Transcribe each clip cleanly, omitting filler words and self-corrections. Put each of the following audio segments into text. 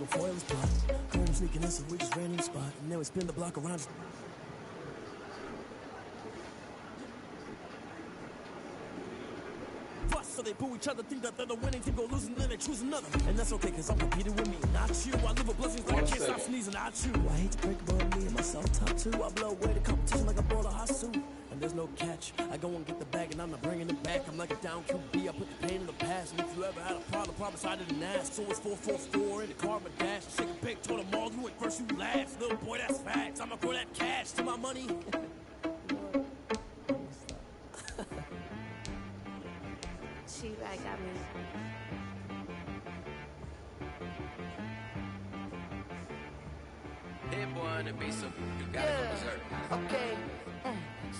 before it was pop. Home sneaking in, so we just ran in the spot. And then we spin the block around. So they boo each other, think that they're the winning team, go losing, then they choose another. And that's okay, cause I'm competing with me, not you. I live with blessings, but I can't stop sneezing, not you. I hate to break about me and myself, top two. I blow away the competition like a bowl of hot soup. And there's no catch, I go and get the bag and I'm not bringing it back. I'm like a down QB, I put the pain in the past. And if you ever had a problem, promise I didn't ask. So it's 4-4-4 in the car, my dash. Shake a big, told them all, you went first, you last. Little boy, that's facts, I'ma throw that cash to my money. She like I mean. Hey boy, on the beat, so you gotta go berserk. Okay.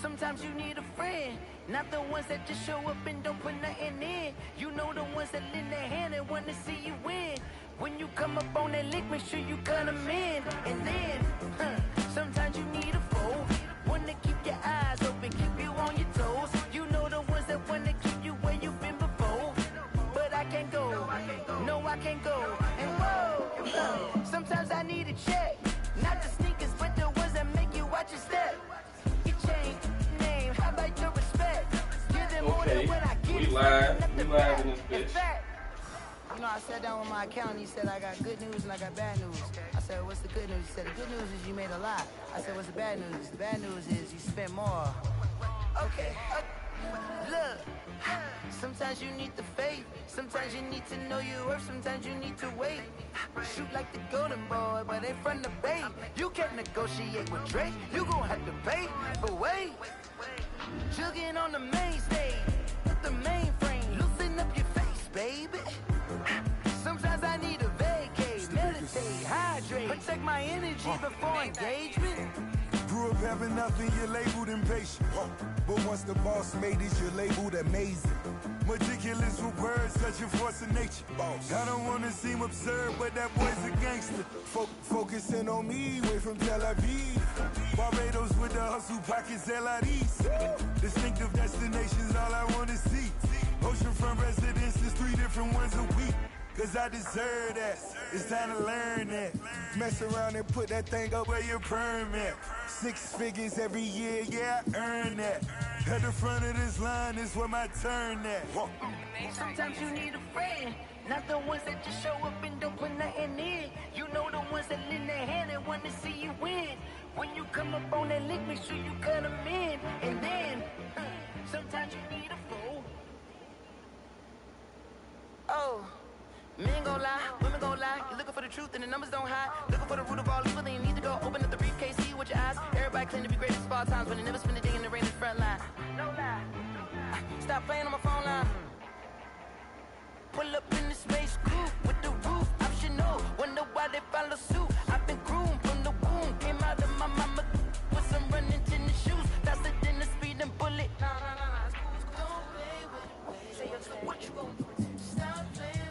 Sometimes you need a friend, not the ones that just show up and don't put nothing in. You know the ones that lend their hand and want to see you win. When you come up on that lick, make sure you cut them in. And then, sometimes you need a foe, one to keep your eyes open, keep you on your toes. You know the ones that want to keep you where you've been before. But I can't go, no I can't go. And whoa, sometimes I need a check, not the sneakers but the ones that make you watch your step. Your chain, name, how about your respect? Give them more than when I give we live in this bitch. You know, I sat down with my accountant, he said I got good news and I got bad news. I said, what's the good news? He said, the good news is you made a lot. I said, what's the bad news? The bad news is you spent more. Okay, look, sometimes you need the faith, sometimes you need to know your worth, sometimes you need to wait. Shoot like the golden boy, but ain't from the bay. You can't negotiate with Drake, you gon' have to pay. But wait, jugging on the main stage, with the mainframe, loosen up your face, baby. Sometimes I need a vacate, meditate, hydrate, protect my energy before engagement. Grew up having nothing, you're labeled impatient. But once the boss made it, you're labeled amazing. Meticulous with words, such a force of nature. I don't wanna seem absurd, but that boy's a gangster. Focusing on me, way from Tel Aviv. Barbados with the hustle pockets, LIDs. Distinctive destinations, all I wanna see. Oceanfront residences, 3 different ones a week. Cause I deserve that, it's time to learn that. Mess around and put that thing up where your permit. 6 figures every year, yeah, I earn that. At the front of this line is where my turn at. Sometimes you need a friend, not the ones that just show up and don't put nothing in. You know the ones that lend their hand and want to see you win. When you come up on that lick, make sure you cut them in. And then, sometimes you need a fool. Oh. Men gon' lie, women gon' lie. You're looking for the truth and the numbers don't hide. Looking for the root of all evil, then you need to go open up the briefcase, see with your eyes. Everybody claim to be greatest of all times, but they never spend a day in the rain in the front line. No lie. Stop playing on my phone line. Pull up in the space coupe with the roof optional. Wonder why they follow suit. I've been groomed from the womb. Came out of my mama with some running tennis shoes. Faster than the speeding bullet. No. Don't play with me. What you gon' do? Stop playing.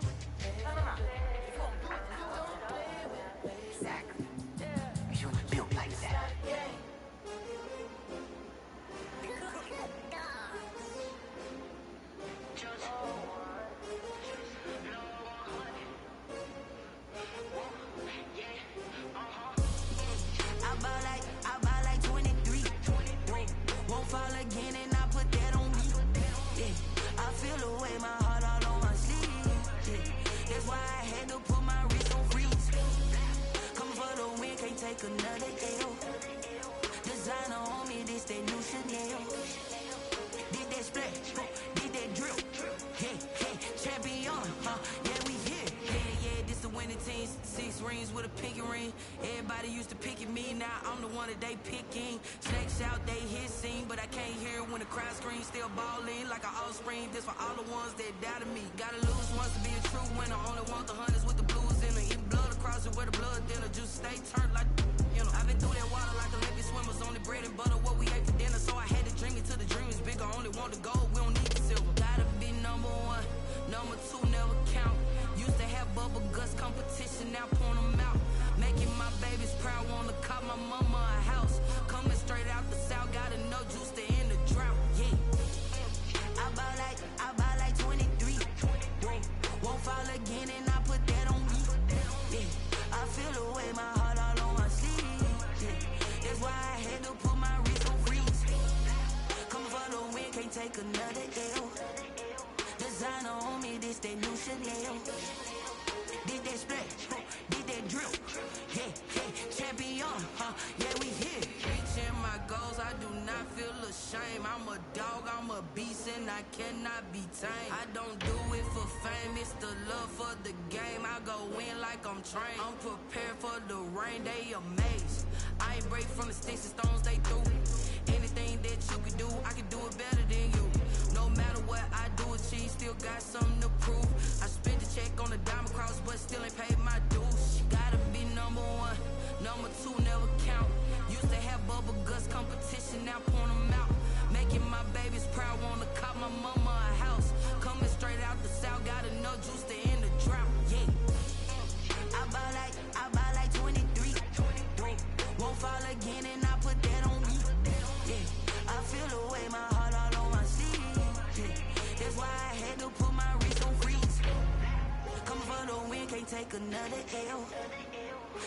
I buy like 23. Won't fall again and I put that on me. Yeah, I feel the way, my heart all on my sleeve. Yeah, that's why I had to put my wrist on freeze. Coming for the win, can't take another L. Designer on me, this that new Chanel. Did that splash, did that drill. Yeah, champion, yeah, we here. Yeah, this the winning team. 6 rings with a pinky ring. Everybody used to pick at me, now I'm the one that they picking. Snakes out, they hit scene, but I can't hear when the crowd screams. Still balling like an offspring. This for all the ones that doubted me. Gotta lose once to be a true winner. Only want the hunters with the blues in her. Eat blood across it where the blood dinner. Just stay turned like, you know. I've been through that water like Olympic swimmers. Only bread and butter, what we ate for dinner. So I had to dream it till the dream is bigger. Only want the gold, we don't need the silver. Gotta be number 1, number 2 never count. Used to have bubble guts competition, now point them out. Making my babies proud, wanna cop my mama a house. Coming straight out the south, gotta know juice to end the drought. Yeah, I buy like 23. Won't fall again and I put that on me. Yeah, that new Chanel. Did that splash, did that drill. Yeah, yeah, champion, yeah, we here. Reaching my goals, I do not feel ashamed. I'm a dog, I'm a beast, and I cannot be tamed. I don't do it for fame, it's the love for the game. I go in like I'm trained. I'm prepared for the rain, they amazed. I ain't break from the sticks and stones they threw. Anything that you can do, I can do it better than you. No matter what I do, achieve, still got something to prove. I spent the check on the diamond cross, but still ain't paid my dues. Gotta be number one, number two never count. Used to have bubble guts competition, now point them out. Making my babies proud, wanna cop my mama a house. Coming straight out the south, got enough juice to end the drought. Yeah, I buy like 23. Won't fall again, and I put that on me. Yeah, I feel the way, my heart all on my sleeve. Yeah, that's why I had to put my wrist on freeze. Come for the win, can't take another L.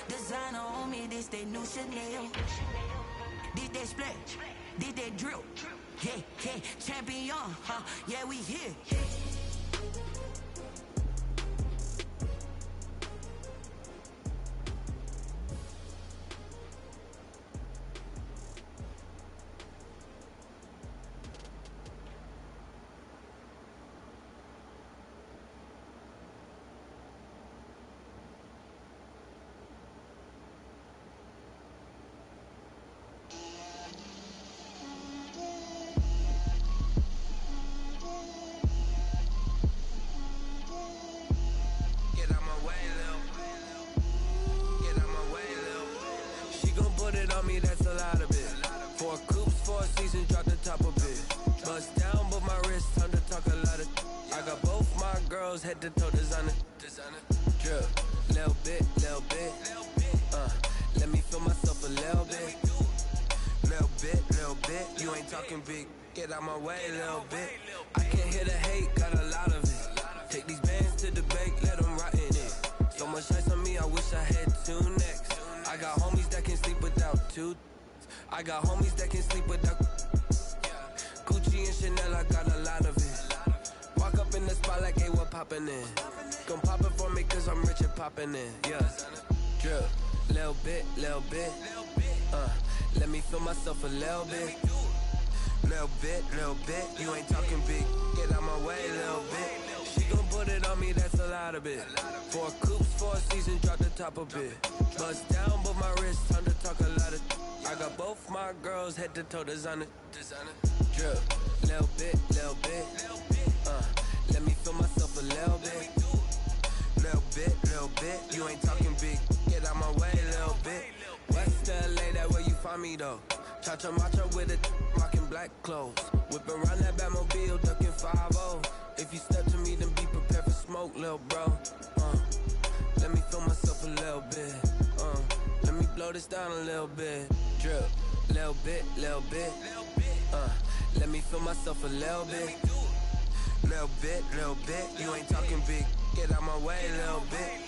Designer on me, this that new Chanel. Did that splash, did that drill. Yeah, yeah, champion, yeah, we here. That's a lot of it. 4 coops, 4 seasons, drop the top of it. Bust down, but my wrist, time to talk a lot of. I got both my girls head to toe designer. Drip, little bit. Let me feel myself a little bit. Little bit. You ain't talking big. Get out my way, little bit. I can't hear the hate, got a lot of it. Take these bands to the bank, let them rot in it. So much ice on me, I wish I had 2 necks. I got homies that can sleep without 2. I got homies that can sleep without Gucci and Chanel, I got a lot of it. Walk up in the spot like, hey, what poppin' in? Gon' pop it for me cause I'm rich and poppin' in. Yeah, drip, little bit. Let me feel myself a little bit. Little bit. You ain't talking big. Get out my way, little bit. She gon' put it on me, that's a lot of it. 4 coops, 4 seasons, drop the top of it. Bust down, but my wrist, time to talk a lot of. I got both my girls head to toe designer. Drip, little bit. Let me feel myself a little bit. Little bit. You ain't talking big. Get out my way, little bit. West LA, that where you find me though. Cha-cha matcha with a rockin' black clothes. Whip around that Batmobile, ducking 5-0. If you step to me, then be prepared for smoke, lil' bro. Let me feel myself a little bit. Let me blow this down a little bit. Drip, little bit. Let me feel myself a little bit. Little bit. You ain't talking big. Get out my way, little bit.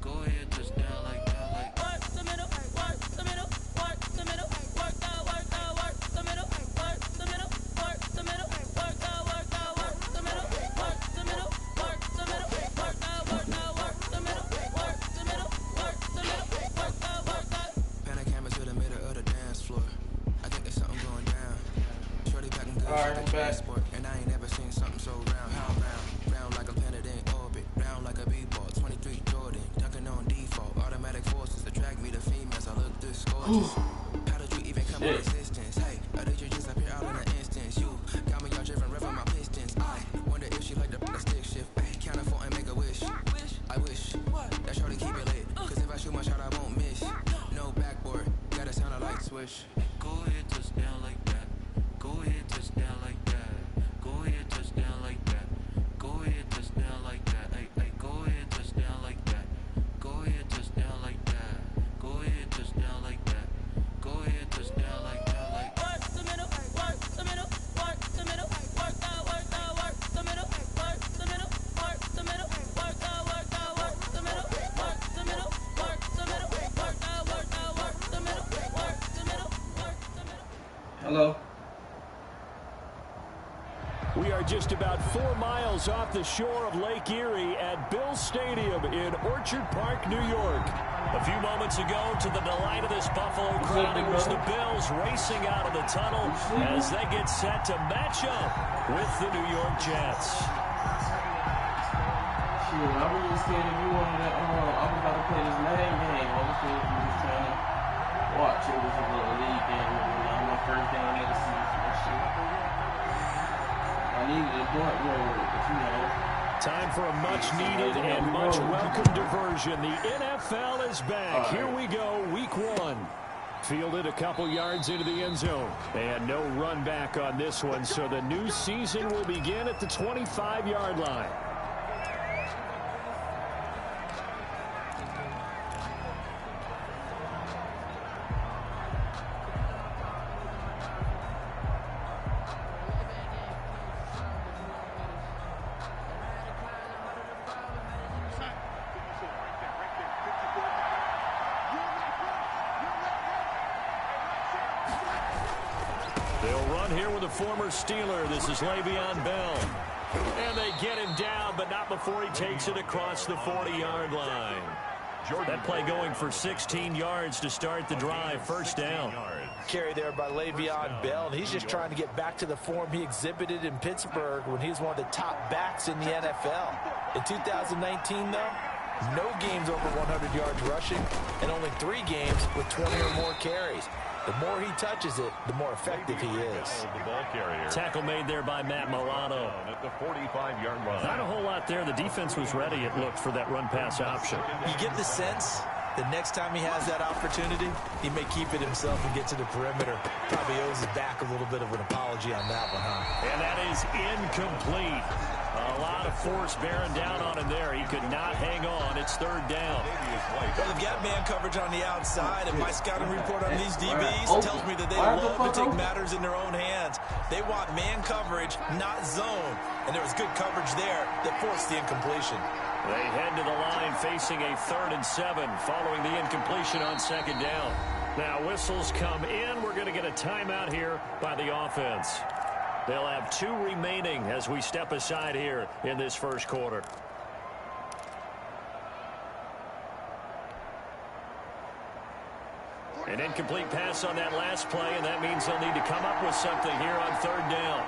Go ahead, Alright, I'm back. And I ain't never seen something so round. How round like a planet in orbit. Round like a b-ball, 23 Jordan. Dunking on default, automatic forces attract me to females. I look this gorgeous. How did you even come in existence? Hey, I did you just appear out in an instance? You got me all driven, revving my pistons. I wonder if she like the stick shift. Hey, count it 4 and make a wish. I wish that shorty keep it lit. Cause if I shoot my shot, I won't miss. No backboard, gotta sound a light switch. Go ahead, touch down like that. Go ahead, touch down like that. Go ahead, touch down like that. Go ahead, touch down like that. Hey, go ahead, touch down like that. Go ahead, touch down like that. Go ahead, touch down like that. Go ahead, touch down like that. Work the middle, work the middle, work the middle, work the middle, work the middle, work the middle, work the middle, work the middle, work the middle, work the middle, work the middle. Hello. We are just about 4 miles off the shore of Lake Erie at Bill Stadium in Orchard Park, New York. A few moments ago, to the delight of this Buffalo crowd, it was the Bills racing out of the tunnel as they get set to match up with the New York Jets. Shit, I was just scared if you wanted to, I was about to play this main game. I was scared if you was trying to watch. It was a little league game. My first game of the season and shit. I needed a point roll, but you know. Time for a much-needed and much-welcome diversion. The NFL is back. Here we go, week 1. Fielded a couple yards into the end zone. And no run back on this one, so the new season will begin at the 25-yard line. They'll run here with a former Steeler. This is Le'Veon Bell. And they get him down, but not before he takes it across the 40-yard line. That play going for 16 yards to start the drive. First down. Carry there by Le'Veon Bell, and he's just trying to get back to the form he exhibited in Pittsburgh when he was one of the top backs in the NFL. In 2019, though, no games over 100 yards rushing, and only 3 games with 20 or more carries. The more he touches it, the more effective he is. Tackle made there by Matt Milano. At the 45-yard line. Not a whole lot there. The defense was ready, it looked, for that run-pass option. You get the sense that next time he has that opportunity, he may keep it himself and get to the perimeter. Probably owes his back a little bit of an apology on that one, huh? And that is incomplete. A lot of force bearing down on him there. He could not hang on. It's third down. Well, they've got man coverage on the outside, and my scouting report on these DBs tells me that they love to take matters in their own hands. They want man coverage, not zone. And there was good coverage there that forced the incompletion. They head to the line facing a 3rd and 7 following the incompletion on 2nd down. Now whistles come in. We're going to get a timeout here by the offense. They'll have 2 remaining as we step aside here in this first quarter. An incomplete pass on that last play, and that means they'll need to come up with something here on 3rd down.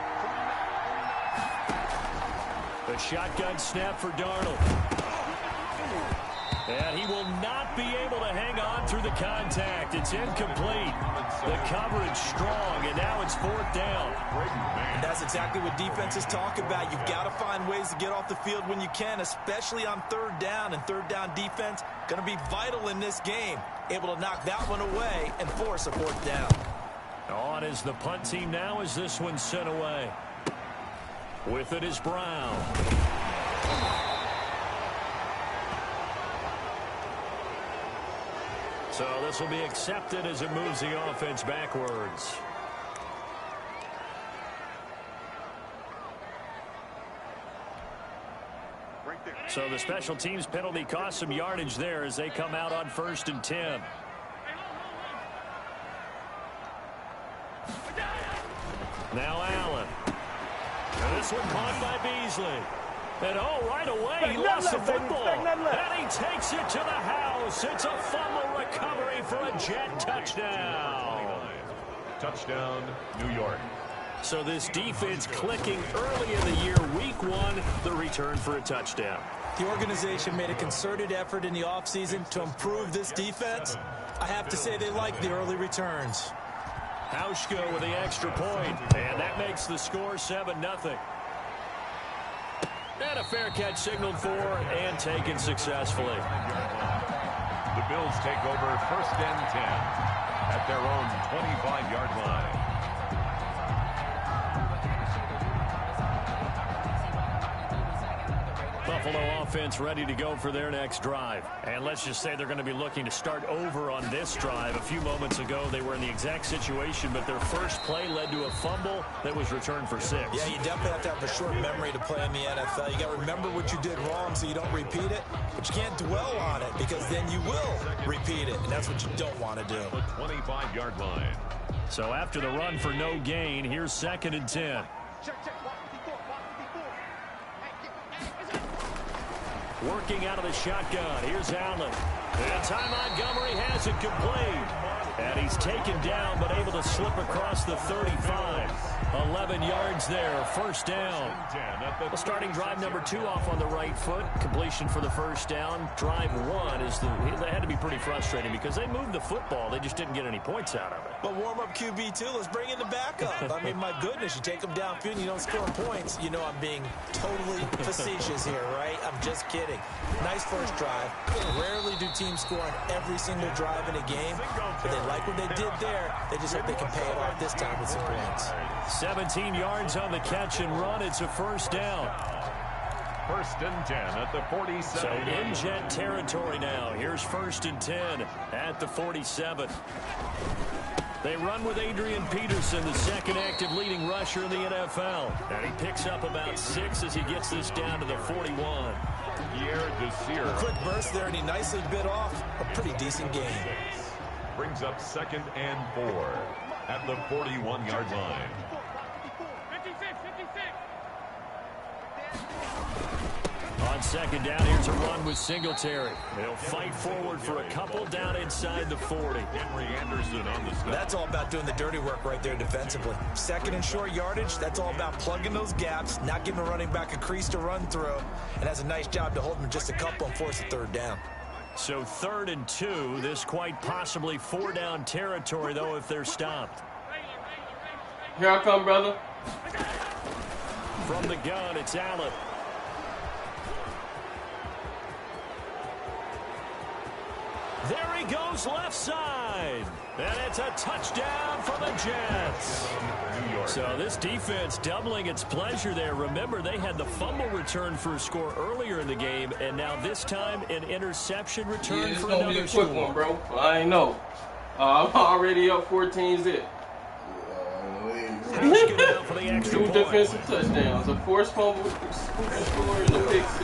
A shotgun snap for Darnold. And he will not be able to hang on through the contact. It's incomplete. The coverage strong, and now it's 4th down. And that's exactly what defenses talk about. You've got to find ways to get off the field when you can, especially on 3rd down. And 3rd down defense going to be vital in this game. Able to knock that one away and force a 4th down. On is the punt team now as this one's sent away. With it is Brown. So this will be accepted as it moves the offense backwards. So the special teams penalty cost some yardage there as they come out on 1st and 10. Now Allen. And this one caught by Beasley. And right away, he lost the football. And he takes it to the house. It's a fumble recovery for a Jet touchdown. Touchdown, New York. So this defense clicking early in the year, week 1, the return for a touchdown. The organization made a concerted effort in the offseason to improve this defense. I have to say they like the early returns. Hauschko with the extra point, and that makes the score 7-0. And a fair catch signaled for and taken successfully. The Bills take over 1st and 10 at their own 25-yard line. Buffalo offense ready to go for their next drive. And let's just say they're going to be looking to start over on this drive. A few moments ago, they were in the exact situation, but their first play led to a fumble that was returned for 6. Yeah, you definitely have to have a short memory to play in the NFL. You got to remember what you did wrong so you don't repeat it, but you can't dwell on it because then you will repeat it, and that's what you don't want to do. The 25-yard line. So after the run for no gain, here's 2nd and 10. Working out of the shotgun. Here's Allen. And Ty Montgomery has it complete. And he's taken down, but able to slip across the 35. 11 yards there. 1st down. Well, starting drive number 2 off on the right foot. Completion for the 1st down. Drive 1 is they had to be pretty frustrating because they moved the football. They just didn't get any points out of it. But warm-up QB, too. Let's bring in the backup. I mean, my goodness, you take them downfield and you don't score points. You know I'm being totally facetious here, right? I'm just kidding. Nice first drive. Rarely do teams score on every single drive in a game, but they like what they did there. They just hope they can pay it off this time with some points. 17 yards on the catch and run. It's a 1st down. 1st and 10 at the 47. So in jet territory now. Here's 1st and 10 at the 47. They run with Adrian Peterson, the 2nd active leading rusher in the NFL. And he picks up about 6 as he gets this down to the 41. A quick burst there, and he nicely bit off a pretty decent game. Brings up 2nd and 4 at the 41-yard line. On 2nd down, here's a run with Singletary. He'll fight forward for a couple down inside the 40. Henry Anderson on the stop. That's all about doing the dirty work right there defensively. 2nd and short yardage, that's all about plugging those gaps, not giving a running back a crease to run through, and has a nice job to hold him just a couple and force a 3rd down. So 3rd and 2, this quite possibly 4-down territory, though, if they're stopped. Here I come, brother. From the gun, it's Allen. There he goes left side. And it's a touchdown for the Jets. So this defense doubling its pleasure there. Remember, they had the fumble return for a score earlier in the game, and now this time an interception return for another score. It's going to be a quick one, bro. I ain't know. I'm already up 14-zip. For the extra 2 defensive touchdowns, a forced fumble, score, and a pick 6.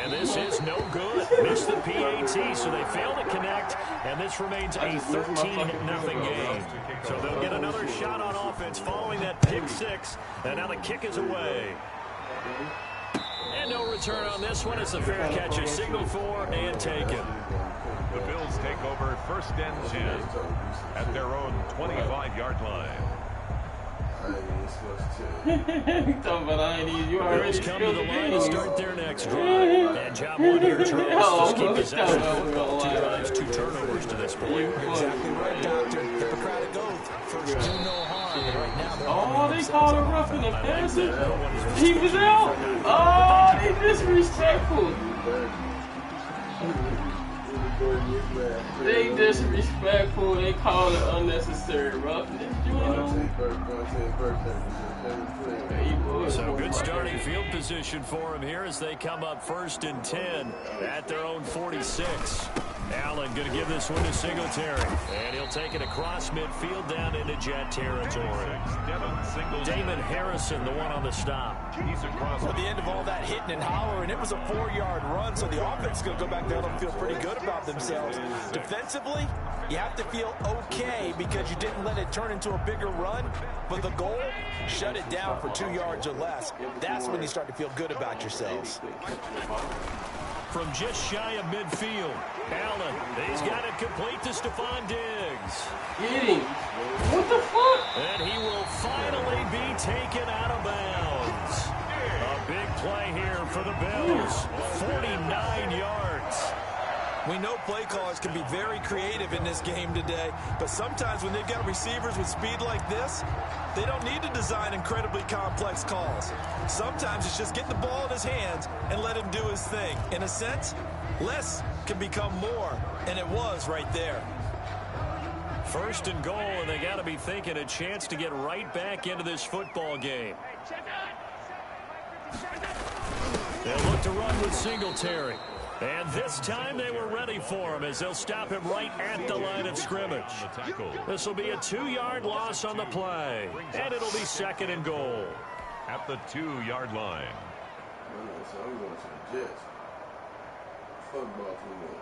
And this is no good. Missed the PAT, so they fail to connect, and this remains a 13-0 game. So they'll get another shot on offense following that pick 6, and now the kick is away. And no return on this one. It's a fair catch, a signal for, and taken. The Bills take over 1st and 10 at their own 25-yard line. Talking about I ain't even, you already Bills come to the line to start their next drive. And job 1 here, Charles, just keep possession. 2 drives, 2 turnovers to this point. You're exactly right, Doctor. Hippocratic oath. First, do no harm. Right now, oh, they called a roughing the passer. He was out. Oh, they disrespectful. They disrespectful. They call it unnecessary roughness. So good starting field position for him here as they come up 1st and 10 at their own 46. Allen going to give this one to Singletary. And he'll take it across midfield down into jet territory. Damon Harrison, the one on the stop. He's across at the end of all that hitting and hollering. It was a 4-yard run, so the offense is going to go back there and feel pretty good about themselves. Defensively, you have to feel okay because you didn't let it turn into a bigger run. But the goal, shut it down for 2 yards or less. That's when you start to feel good about yourselves. from just shy of midfield. Allen, he's got it complete to Stephon Diggs. Get him. What the fuck? And he will finally be taken out of bounds. A big play here for the Bills. 49 yards. We know play callers can be very creative in this game today, but sometimes when they've got receivers with speed like this, they don't need to design incredibly complex calls. Sometimes it's just get the ball in his hands and let him do his thing. In a sense, less can become more, and it was right there. First and goal, and they got to be thinking a chance to get right back into this football game. They'll look to run with Singletary. And this time they were ready for him as they'll stop him right at the line of scrimmage. This will be a 2-yard loss on the play. And it'll be second and goal. At the 2-yard line. So I'm going to the Jets. Fuck Baltimore.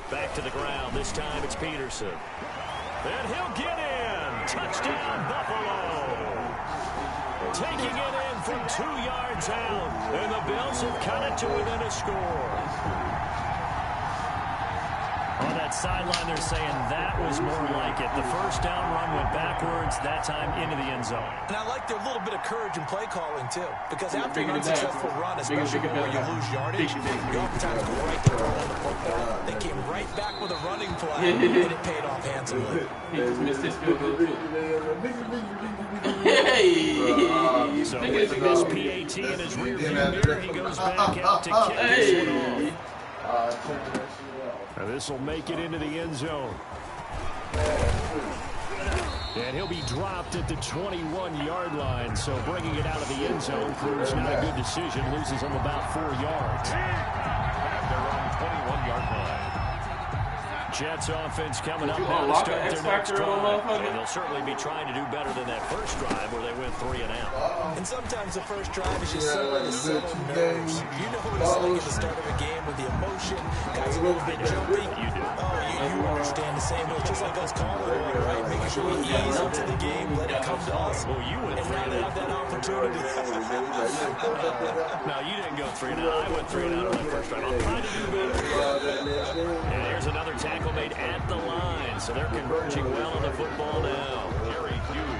Back to the ground. This time it's Peterson. And he'll get in. Touchdown, Buffalo. Taking it in from 2 yards out. And the Bills have cut it to within a score. On that sideline, they're saying that was more like it. The first down run went backwards, that time into the end zone. And I like their little bit of courage in play calling, too. Because after an unsuccessful run, especially where you lose yardage, you oftentimes go right to throw on the football. They came right back with a running play, and it paid off handsomely. He just missed his field goal. So with this PAT in his rearview mirror, he goes back out to kick this one off. Now this will make it into the end zone. And he'll be dropped at the 21-yard line. So bringing it out of the end zone proves not a good decision. Loses him about 4 yards. And they're on 21-yard line. Jets offense coming up now to start their next drive. And they'll certainly be trying to do better than that first drive where they went 3 and out. And sometimes the first drive is just so to settle nerves. You know what it's like at the start of a game with the emotion. Guys a little bit jumpy. You do. Oh, you understand the same way. It's just like us calling it, right? Making sure we ease into the game, let it come to us. Well, you went 3 and out. That opportunity. No, you didn't go 3 and out. I went 3 and out on that first drive. I'll try to do better. And here's another tackle made at the line. So they're converging well on the football now.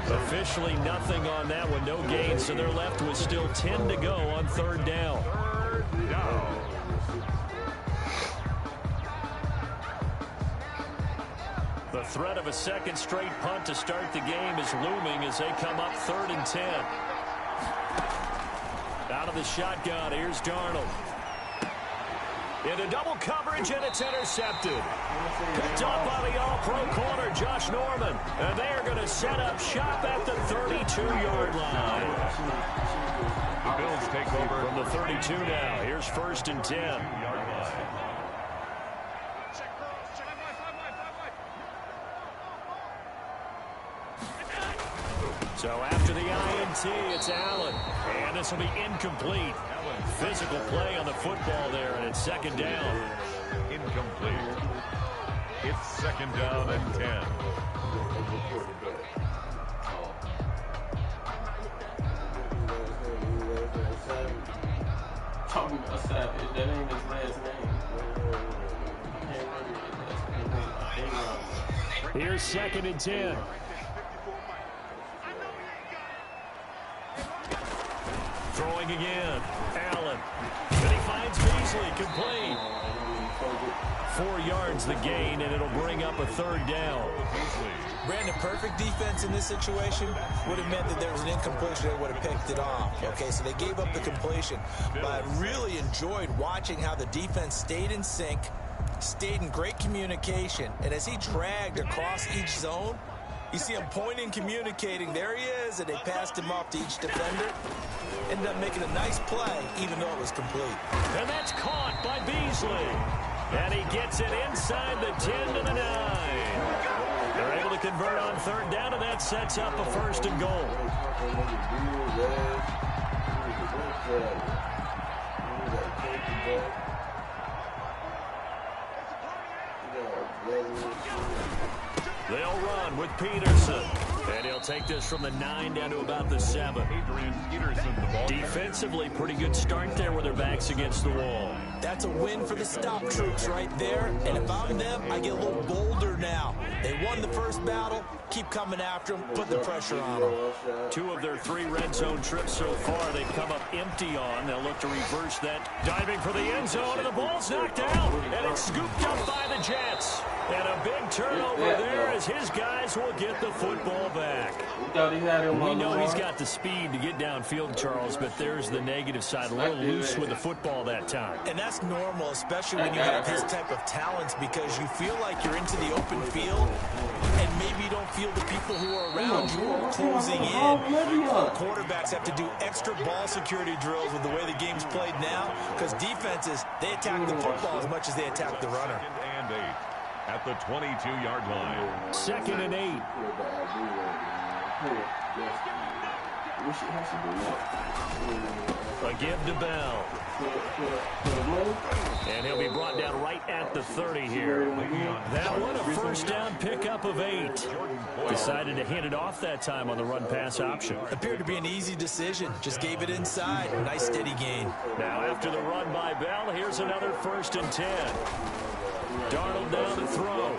Officially nothing on that one. No gain. So they're left with still 10 to go on third down. The threat of a second straight punt to start the game is looming as they come up 3rd and 10. Out of the shotgun, here's Darnold. Into double coverage, and it's intercepted. Picked up by the all-pro corner, Josh Norman. And they are going to set up shop at the 32-yard line. The Bills take over from the 32 now. Here's 1st and 10. So after the INT, it's Allen. And this will be incomplete. Physical play on the football there, and it's 2nd down. Incomplete. It's 2nd down and 10. Talking about Savage, that ain't his last name. Here's 2nd and 10. Throwing again. Allen. And he finds Beasley. Complete. 4 yards the gain, and it'll bring up a 3rd down. Brandon, perfect defense in this situation would have meant that there was an incompletion that would have picked it off. Okay, so they gave up the completion. But I really enjoyed watching how the defense stayed in sync, stayed in great communication, and as he dragged across each zone, you see him pointing, communicating. There he is, and they passed him off to each defender. Ended up making a nice play, even though it was complete. And that's caught by Beasley. And he gets it inside the 10 to the 9. They're able to convert on third down, and that sets up a first and goal. They'll run with Peterson. And he'll take this from the 9 down to about the 7. Defensively, pretty good start there with their backs against the wall. That's a win for the stop troops right there. And if I'm them, I get a little bolder now. They won the first battle. Keep coming after them. Put the pressure on them. 2 of their 3 red zone trips so far, they've come up empty on. They'll look to reverse that. Diving for the end zone, and the ball's knocked out. And it's scooped up by the Jets. And a big turnover there as his guys will get the football back. We know he's got the speed to get downfield, Charles, but there's the negative side. A little loose with the football that time. And that's normal, especially when you have his type of talents, because you feel like you're into the open field, and maybe you don't feel the people who are around you closing in. Quarterbacks have to do extra ball security drills with the way the game's played now, because defenses, they attack the football as much as they attack the runner. And 8 at the 22-yard line. 2nd and 8. A give to Bell. And he'll be brought down right at the 30 here. That one, a first down pickup of 8. Decided to hand it off that time on the run-pass option. Appeared to be an easy decision. Just gave it inside. Nice steady gain. Now after the run by Bell, here's another 1st and 10. Darnold down to throw.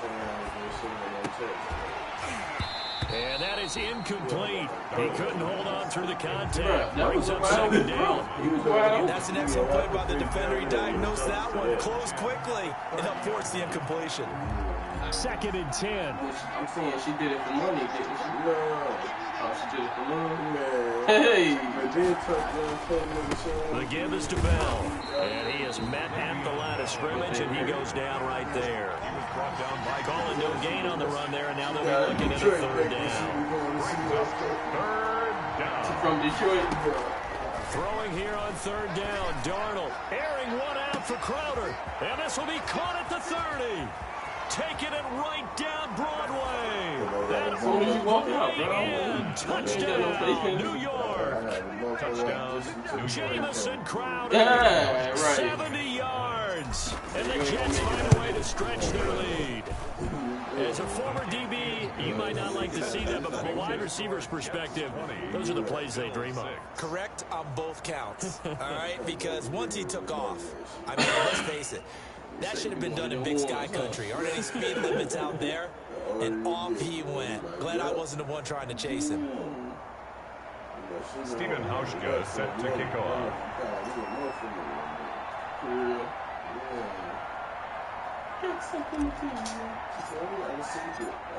And that is incomplete. He couldn't hold on through the contact. Brings up 2nd down. That's an excellent play by the defender. He diagnosed that one. Closed quickly and up forced the incompletion. 2nd and 10. I'm saying she did it for money, didn't she? Oh, she did it for money. Hey! The give is to Bell. And he is met at the line of scrimmage, and he goes down right there. Calling no gain on the run there, and now they'll be looking at a 3rd down. 3rd down. From Detroit. Throwing here on 3rd down. Darnold airing one out for Crowder. And this will be caught at the 30. Taking it right down Broadway. And all the way in. Touchdown, New York. Touchdown, Jamison Crowder. 70 yards. And the Jets find a way to stretch their lead. As a former DB, you might not like to see that, but from a wide receiver's perspective, those are the plays they dream of. Correct on both counts, all right? Because once he took off, I mean, let's face it, that should have been done in Big Sky Country. Aren't any speed limits out there? And off he went. Glad I wasn't the one trying to chase him. Steven Hauschka set to kick off.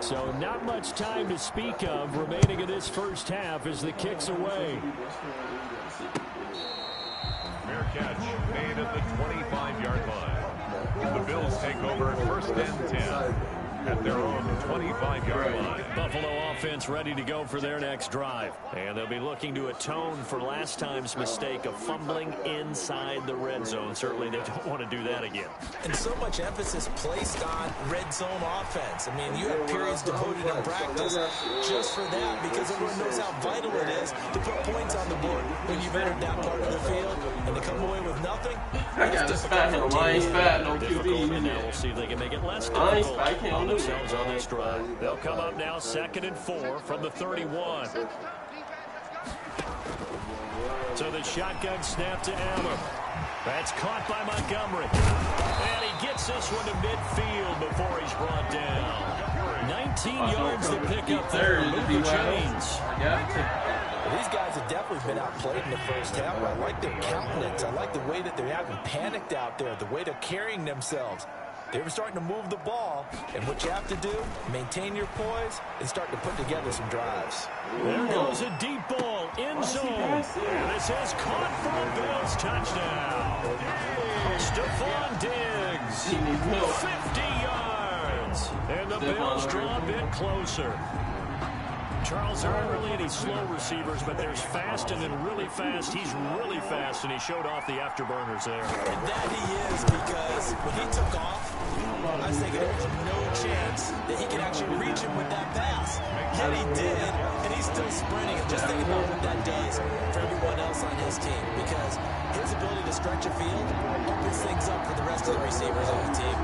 So not much time to speak of remaining in this first half as the kick's away. Fair catch made at the 25-yard line. The Bills take over 1st and 10 at their own 25-yard line. Buffalo offense ready to go for their next drive. And they'll be looking to atone for last time's mistake of fumbling inside the red zone. Certainly they don't want to do that again. And so much emphasis placed on red zone offense. I mean, you have periods devoted in practice just for that, because everyone knows how vital it is to put points on the board when you've entered that part of the field, and to come away with nothing. I got a spat him. I ain't spat no QB. And now we'll see if they can make it less difficult on themselves on this drive. They'll come up now 2nd and 4 from the 31. So the shotgun snap to Allen. That's caught by Montgomery. And he gets this one to midfield before he's brought down. 19 yards to pick up there. Move the chains. These guys have definitely been outplayed in the first half. I like their countenance. I like the way that they haven't panicked out there, the way they're carrying themselves. They were starting to move the ball, and what you have to do, maintain your poise and start to put together some drives. There goes a deep ball, end zone. And this is caught for a Bills touchdown. Stephon Diggs, 50 yards. And the Bills draw a bit closer. Charles, there aren't really any slow receivers, but there's fast and then really fast. He's really fast, and he showed off the afterburners there. And that he is, because when he took off, I was thinking there was no chance defense that he can actually reach him with that pass. Yet he did, and he's still sprinting. And just think about what that does for everyone else on his team, because his ability to stretch a field opens things up for the rest of the receivers on the team.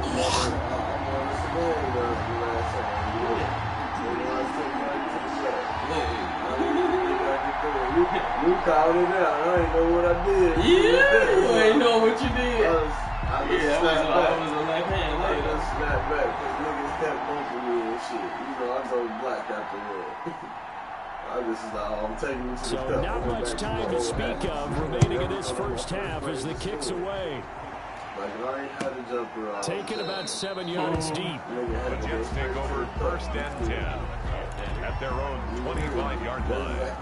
You called it out. I ain't know what I did. Yeah, you ain't know what you did. I was a left hand later. I snapped back because niggas kept bumping me and shit. You know, I go black afterward. I just like, oh, I'm taking you to the cup. So not much time to speak of remaining in this first half as the kick's away. Like, I ain't had to jump around. Taken about 7 yards deep. The Jets take over 1st and 10 at their own 25-yard line.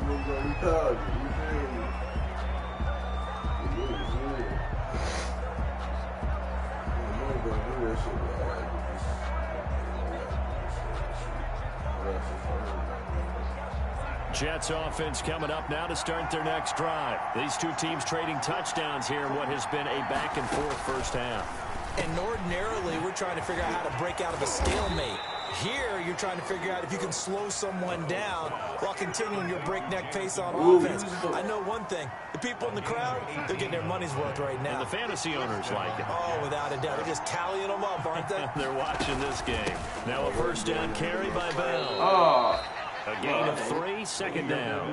Jets offense coming up now to start their next drive. These two teams trading touchdowns here in what has been a back-and-forth first half. And ordinarily, we're trying to figure out how to break out of a stalemate. Here, you're trying to figure out if you can slow someone down while continuing your breakneck pace on offense. I know one thing. The people in the crowd, they're getting their money's worth right now. And the fantasy owners like it. Oh, without a doubt. They're just tallying them up, aren't they? They're watching this game. Now a first down carry by Bell. Oh. A gain of 3, second down.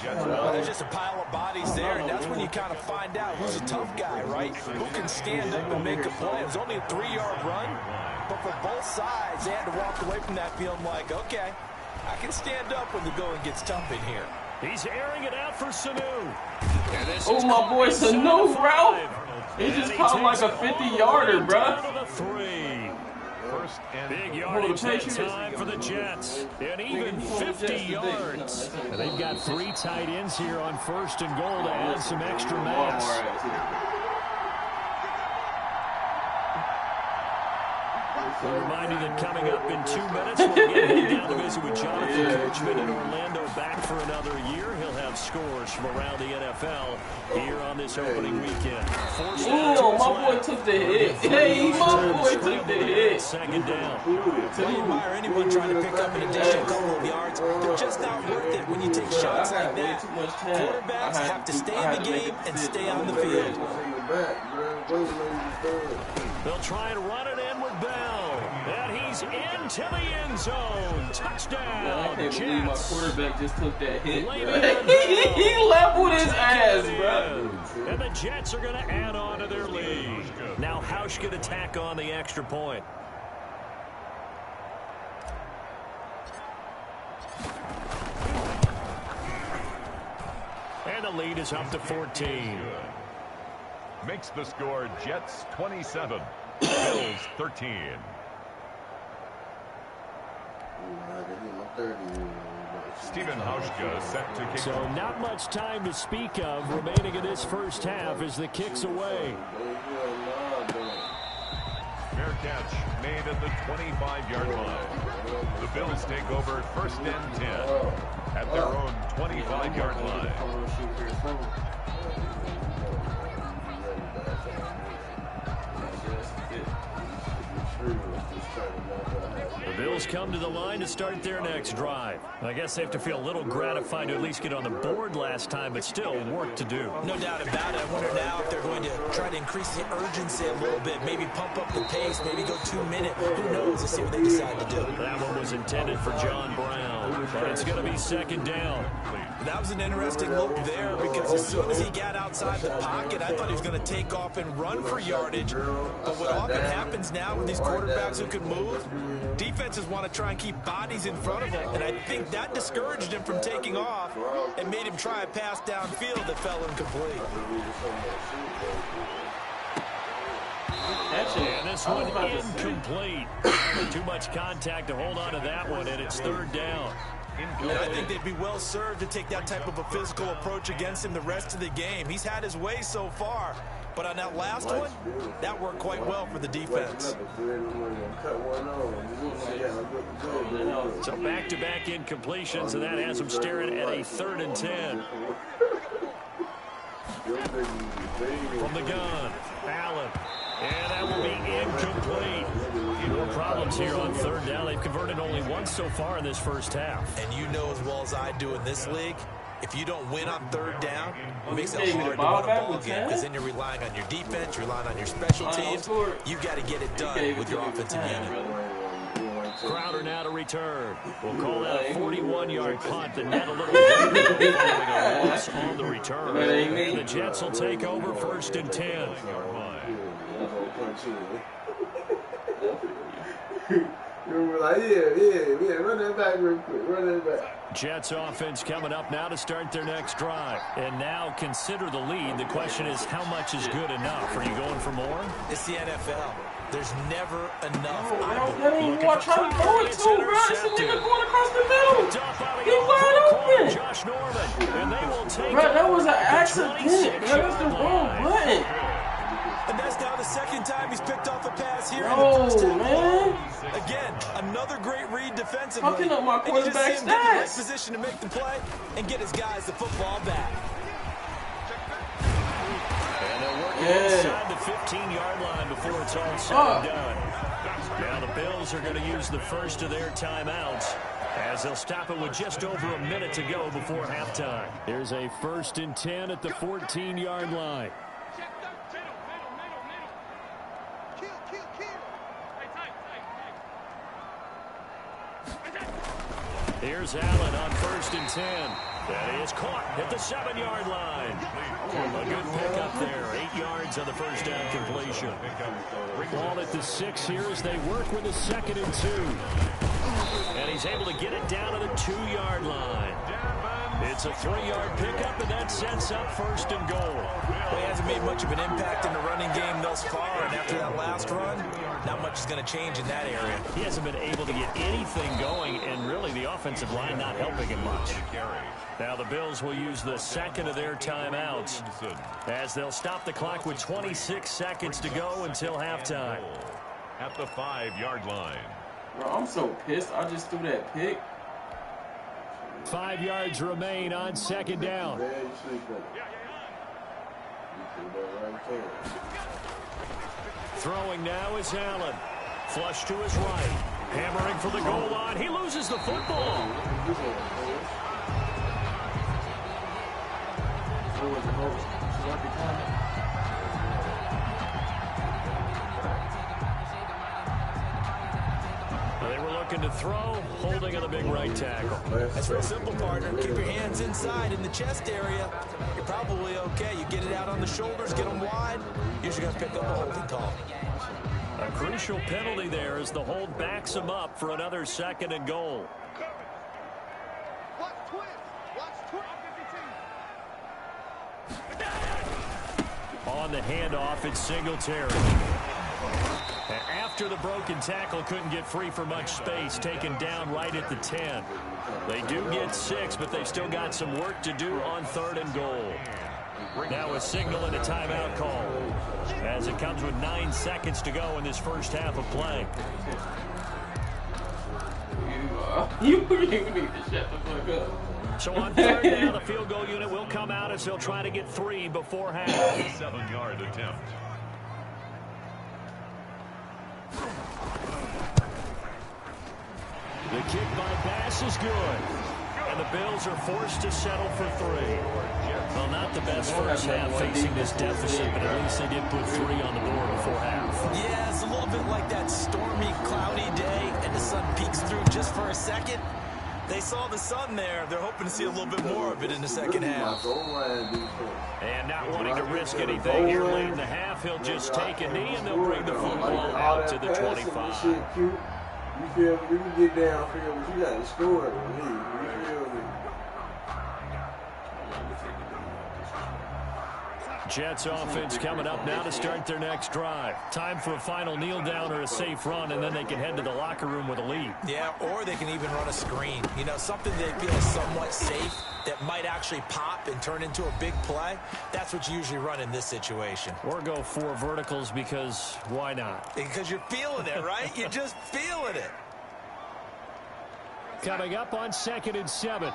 Well, there's just a pile of bodies there, and that's when you kind of find out who's a tough guy, right? Who can stand up and make a play. It was only a 3-yard run, but for both sides, they had to walk away from that feeling like, okay, I can stand up when the going gets tough in here. He's airing it out for Sanu. Oh, my boy Sanu, bro. He just caught like a 50-yarder, bro. 3. Big yardage that time for the Jets. And even 50 yards. And they've got 3 tight ends here on 1st and goal to add some extra mass. We'll remind you that coming up in 2 minutes, we'll get down to visit with Jonathan Coachman in Orlando, back for another year. He'll have scores from around the NFL here on this opening weekend. Oh, my boy took the hit. Hey, my boy took the hit. Second down. I admire anyone trying to pick up an additional couple of yards. They're just not worth it when you take shots like that. Quarterbacks have to stay in the game and stay on the field. They'll try and run it in with Bell. And he's into the end zone. Touchdown. I can't Jets. believe my quarterback just took that hit. He leveled his ass, bro. And the Jets are going to add on to their lead. Now Hausch can attack on the extra point. And the lead is up to 14. Makes the score Jets 27, Bills 13. Stephen Hauschka set to kick. So not much time to speak of remaining in this first half as the kick's away. Fair catch made at the 25-yard line. The Bills take over 1st and 10 at their own 25-yard line. The Bills come to the line to start their next drive. I guess they have to feel a little gratified to at least get on the board last time, but still work to do. No doubt about it. I wonder now if they're going to try to increase the urgency a little bit, maybe pump up the pace, maybe go 2 minute. Who knows? Let's see what they decide to do. That one was intended for John Brown, but it's going to be second down. That was an interesting look there because as soon as he got outside the pocket, I thought he was going to take off and run for yardage. But what often happens now with these quarterbacks who can move, defenses want to try and keep bodies in front of him. And I think that discouraged him from taking off and made him try a pass downfield that fell incomplete. And this one incomplete. Too much contact to hold on to that one, and it's 3rd down. And I think they'd be well served to take that type of a physical approach against him the rest of the game. He's had his way so far, but on that last one, that worked quite well for the defense. So back-to-back incompletions, and that has him staring at a 3rd and 10. From the gun, Allen. And that will be incomplete. problems here on third down. They've converted only once so far in this first half. And you know as well as I do in this league, if you don't win on third down, it makes it hard to win a ball game because then you're relying on your defense, you're relying on your special teams. You've got to get it done with your offensive unit. Crowder now to return. We'll call that a 41-yard punt. The net a little bit following a loss on the return. The Jets will take over 1st and 10. Run that back real quick. Run that back. Jets offense coming up now to start their next drive. And now consider the lead. The question is, how much is good enough? Are you going for more? It's the NFL. There's never enough. That ain't what I'm trying to throw it to, bro. It's a nigga going across the middle. He's wide open. Josh Norman. And they will take bro, that was an accident. That was the wrong button. And that's now the second time he's picked off a pass here in the first half. Man. Again, another great read defensively. Fucking up my quarterback stats. In the right position to make the play and get his guys the football back. And they're working inside the 15-yard line before it's all said and done. Now the Bills are going to use the first of their timeouts as they'll stop it with just over a minute to go before halftime. There's a 1st and 10 at the 14-yard line. Here's Allen on 1st and 10. That is caught at the 7-yard line. A good pickup there. 8 yards on the first down completion. Ball at the 6 here as they work with a 2nd and 2. And he's able to get it down to the 2-yard line. It's a 3-yard pickup, and that sets up 1st and goal. Well, he hasn't made much of an impact in the running game thus far, and after that last run, not much is going to change in that area. He hasn't been able to get anything going, and really the offensive line not helping him much. Now the Bills will use the 2nd of their timeouts as they'll stop the clock with 26 seconds to go until halftime. At the 5-yard line. Bro, I'm so pissed. I just threw that pick. 5 yards remain on 2nd down. Throwing now is Allen. Flush to his right. Hammering for the goal line. He loses the football. They were looking to throw, holding on the big right tackle. That's real simple, partner. Keep your hands inside in the chest area. You're probably okay. You get it out on the shoulders, get them wide. Usually going to pick up a holding call. A crucial penalty there as the hold backs him up for another 2nd and goal. On the handoff, it's Singletary. After the broken tackle, couldn't get free for much space, taken down right at the 10. They do get 6, but they've still got some work to do on 3rd and goal. Now a signal and a timeout call as it comes with 9 seconds to go in this first half of play. You need to shut the fuck up. So on 3rd down, the field goal unit will come out as they'll try to get 3 before half. 7-yard attempt. The kick by Bass is good. And the Bills are forced to settle for 3. Well, not the best first half facing this deficit, but at least they did put 3 on the board before half. Yeah, it's a little bit like that stormy, cloudy day, and the sun peeks through just for a second. They saw the sun there. They're hoping to see a little bit more of it in the second half. And not wanting to risk anything here late in the half, he'll just take a knee, and they'll bring the football out to the 25. You feel me? You can get downfield, but you got to score it with me. You feel me? Jets offense coming up now to start their next drive. Time for a final kneel down or a safe run, and then they can head to the locker room with a lead. Yeah, or they can even run a screen. You know, something they feel is somewhat safe that might actually pop and turn into a big play. That's what you usually run in this situation. Or go 4 verticals because why not? Because you're feeling it, right? You're just feeling it. Coming up on 2nd and 7.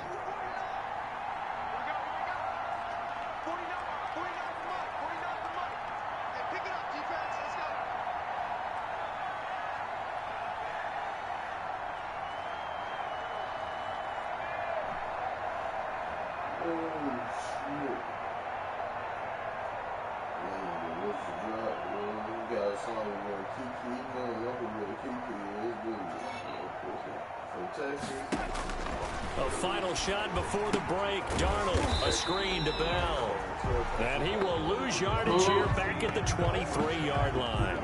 A final shot before the break. Darnold, a screen to Bell. And he will lose yardage here back at the 23-yard line.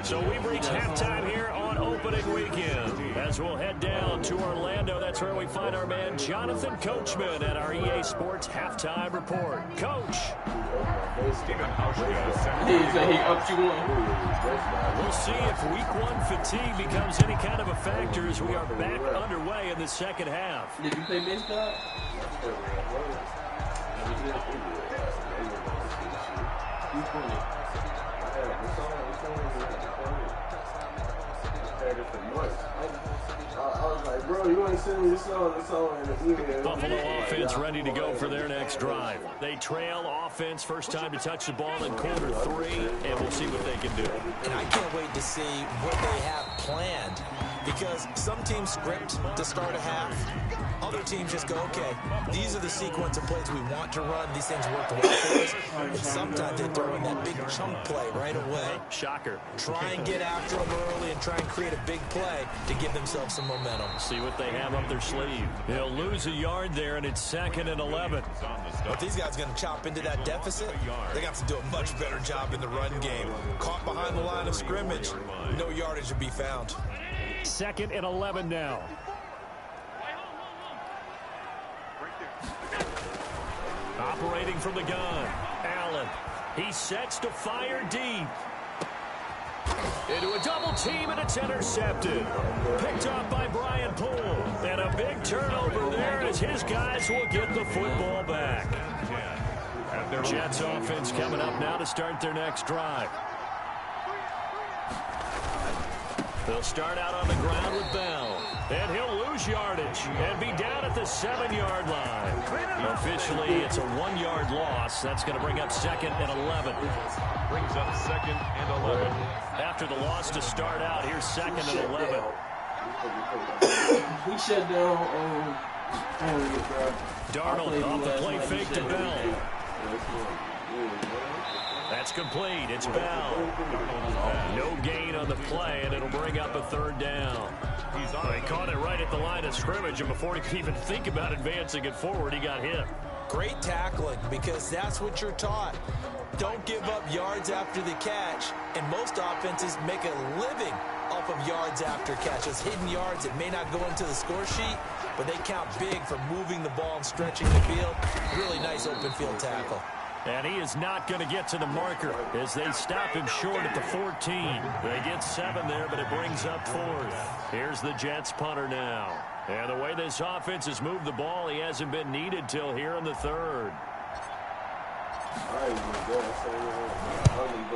So we've reached halftime here on opening weekend. As we'll head down to Orlando, that's where we find our man Jonathan Coachman at our EA Sports Halftime Report. Coach. We'll see if week one fatigue becomes any kind of a factor as we are back underway in the second half. Did you play baseball? I was like, bro, you ain't send me this song in the email. Buffalo offense ready to go for their next drive. They trail offense, first time to touch the ball in quarter three, and we'll see what they can do. And I can't wait to see what they have planned, because some teams script to start a half. Other teams just go, okay, these are the sequence of plays we want to run. These things work well for us. And sometimes they throw in that big chunk play right away. Shocker. Try and get after them early and try and create a big play to give themselves some momentum. See what they have up their sleeve. They'll lose a yard there, and it's 2nd and 11. If these guys are going to chop into that deficit, they got to do a much better job in the run game. Caught behind the line of scrimmage, no yardage to be found. 2nd and 11 now. Operating from the gun, Allen. He sets to fire deep. Into a double team, and it's intercepted. Picked off by Brian Poole. And a big turnover there as his guys will get the football back. Jets offense coming up now to start their next drive. They'll start out on the ground with Bell. And he'll lose yardage and be down at the 7-yard line. Officially, it's a 1-yard loss. That's going to bring up 2nd and 11. Brings up 2nd and 11. After the loss to start out, here's 2nd and 11. He shut down Darnold off the play fake to Bell. That's complete. It's Bell. No gain on the play, and it'll bring up a 3rd down. He caught it right at the line of scrimmage, and before he could even think about advancing it forward, he got hit. Great tackling, because that's what you're taught. Don't give up yards after the catch, and most offenses make a living off of yards after catches. Hidden yards that may not go into the score sheet, but they count big for moving the ball and stretching the field. Really nice open field tackle. And he is not going to get to the marker as they stop him short at the 14. They get 7 there, but it brings up 4th. Here's the Jets punter now. And the way this offense has moved the ball, he hasn't been needed till here in the 3rd.